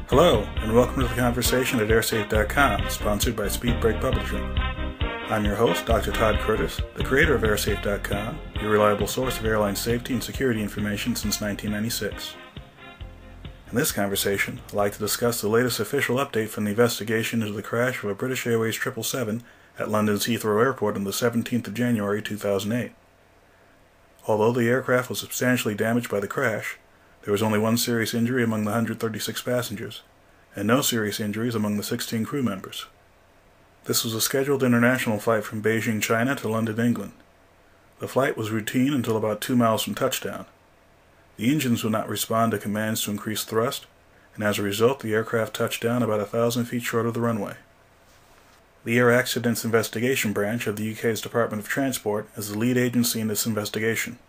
Hello, and welcome to the conversation at airsafe.com, sponsored by Speedbreak Publishing. I'm your host, Dr. Todd Curtis, the creator of airsafe.com, your reliable source of airline safety and security information since 1996. In this conversation, I'd like to discuss the latest official update from the investigation into the crash of a British Airways 777 at London's Heathrow Airport on the 17th of January 2008. Although the aircraft was substantially damaged by the crash, there was only one serious injury among the 136 passengers, and no serious injuries among the 16 crew members. This was a scheduled international flight from Beijing, China to London, England. The flight was routine until about 2 miles from touchdown. The engines would not respond to commands to increase thrust, and as a result the aircraft touched down about 1,000 feet short of the runway. The Air Accidents Investigation Branch of the UK's Department of Transport is the lead agency in this investigation.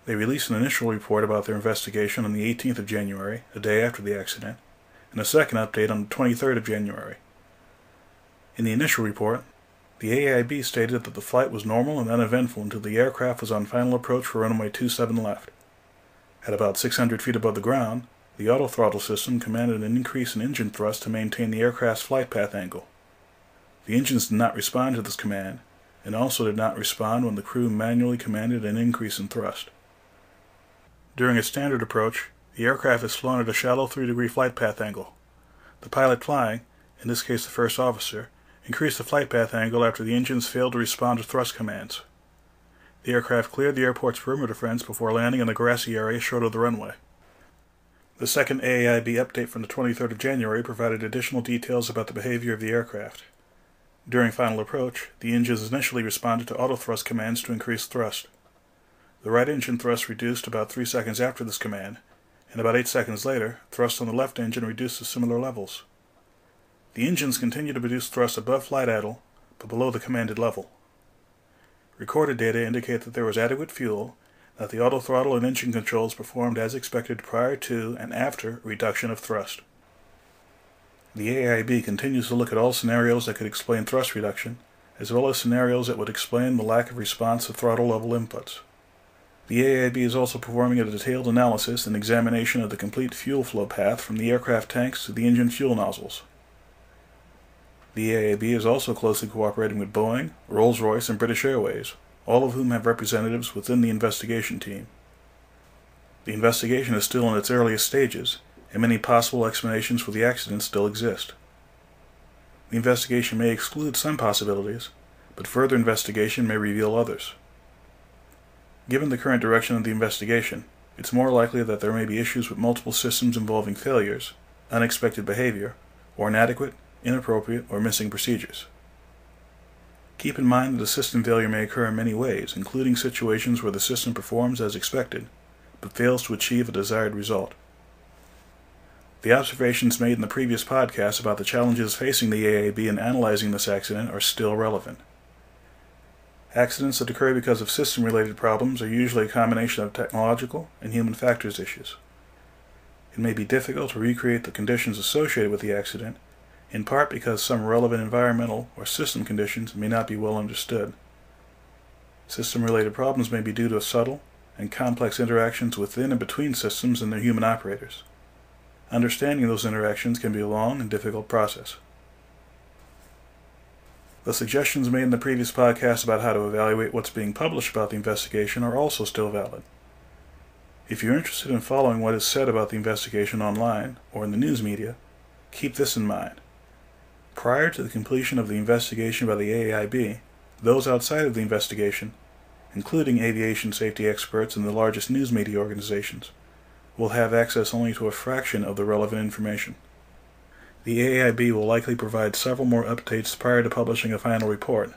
They released an initial report about their investigation on the 18th of January, a day after the accident, and a second update on the 23rd of January. In the initial report, the AAIB stated that the flight was normal and uneventful until the aircraft was on final approach for runway 27 left. At about 600 feet above the ground, the autothrottle system commanded an increase in engine thrust to maintain the aircraft's flight path angle. The engines did not respond to this command, and also did not respond when the crew manually commanded an increase in thrust. During a standard approach, the aircraft is flown at a shallow 3-degree flight path angle. The pilot flying, in this case the first officer, increased the flight path angle after the engines failed to respond to thrust commands. The aircraft cleared the airport's perimeter fence before landing in the grassy area short of the runway. The second AAIB update from the 23rd of January provided additional details about the behavior of the aircraft. During final approach, the engines initially responded to autothrust commands to increase thrust. The right engine thrust reduced about 3 seconds after this command, and about 8 seconds later, thrust on the left engine reduced to similar levels. The engines continued to produce thrust above flight idle, but below the commanded level. Recorded data indicate that there was adequate fuel, that the autothrottle and engine controls performed as expected prior to and after reduction of thrust. The AAIB continues to look at all scenarios that could explain thrust reduction, as well as scenarios that would explain the lack of response to throttle level inputs. The AAIB is also performing a detailed analysis and examination of the complete fuel flow path from the aircraft tanks to the engine fuel nozzles. The AAIB is also closely cooperating with Boeing, Rolls-Royce, and British Airways, all of whom have representatives within the investigation team. The investigation is still in its earliest stages, and many possible explanations for the accident still exist. The investigation may exclude some possibilities, but further investigation may reveal others. Given the current direction of the investigation, it's more likely that there may be issues with multiple systems involving failures, unexpected behavior, or inadequate, inappropriate, or missing procedures. Keep in mind that a system failure may occur in many ways, including situations where the system performs as expected, but fails to achieve a desired result. The observations made in the previous podcast about the challenges facing the AAIB in analyzing this accident are still relevant. Accidents that occur because of system-related problems are usually a combination of technological and human factors issues. It may be difficult to recreate the conditions associated with the accident, in part because some relevant environmental or system conditions may not be well understood. System-related problems may be due to subtle and complex interactions within and between systems and their human operators. Understanding those interactions can be a long and difficult process. The suggestions made in the previous podcast about how to evaluate what's being published about the investigation are also still valid. If you're interested in following what is said about the investigation online or in the news media, keep this in mind. Prior to the completion of the investigation by the AAIB, those outside of the investigation, including aviation safety experts and the largest news media organizations, will have access only to a fraction of the relevant information. The AAIB will likely provide several more updates prior to publishing a final report,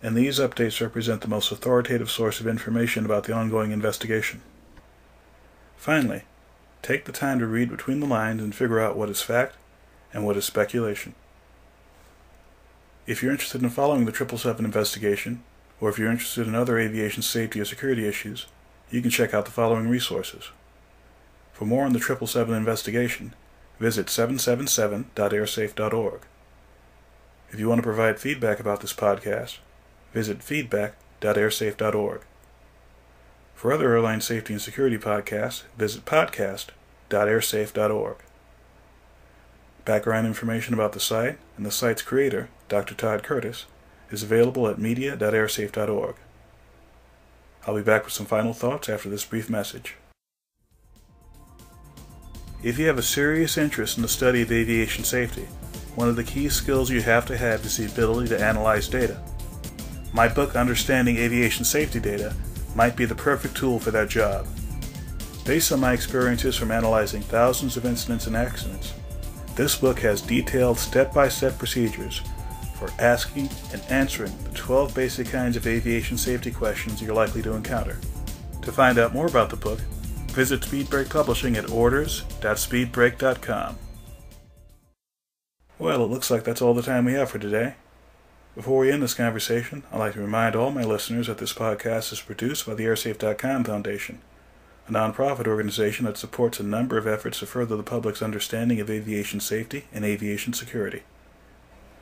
and these updates represent the most authoritative source of information about the ongoing investigation. Finally, take the time to read between the lines and figure out what is fact and what is speculation. If you're interested in following the 777 investigation, or if you're interested in other aviation safety or security issues, you can check out the following resources. For more on the 777 investigation, visit 777.airsafe.org. If you want to provide feedback about this podcast, visit feedback.airsafe.org. For other airline safety and security podcasts, visit podcast.airsafe.org. Background information about the site and the site's creator, Dr. Todd Curtis, is available at media.airsafe.org. I'll be back with some final thoughts after this brief message. If you have a serious interest in the study of aviation safety, one of the key skills you have to have is the ability to analyze data. My book, Understanding Aviation Safety Data, might be the perfect tool for that job. Based on my experiences from analyzing thousands of incidents and accidents, this book has detailed step-by-step procedures for asking and answering the 12 basic kinds of aviation safety questions you're likely to encounter. To find out more about the book, visit SpeedBreak Publishing at orders.speedbreak.com. Well, it looks like that's all the time we have for today. Before we end this conversation, I'd like to remind all my listeners that this podcast is produced by the AirSafe.com Foundation, a nonprofit organization that supports a number of efforts to further the public's understanding of aviation safety and aviation security.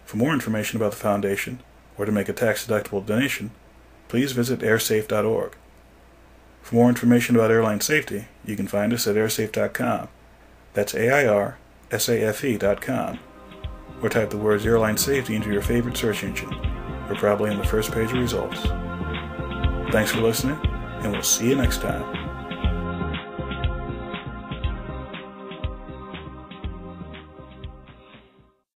For more information about the foundation, or to make a tax-deductible donation, please visit airsafe.org. For more information about airline safety, you can find us at airsafe.com. That's AIRSAFE.com. Or type the words airline safety into your favorite search engine. We're probably on the first page of results. Thanks for listening, and we'll see you next time.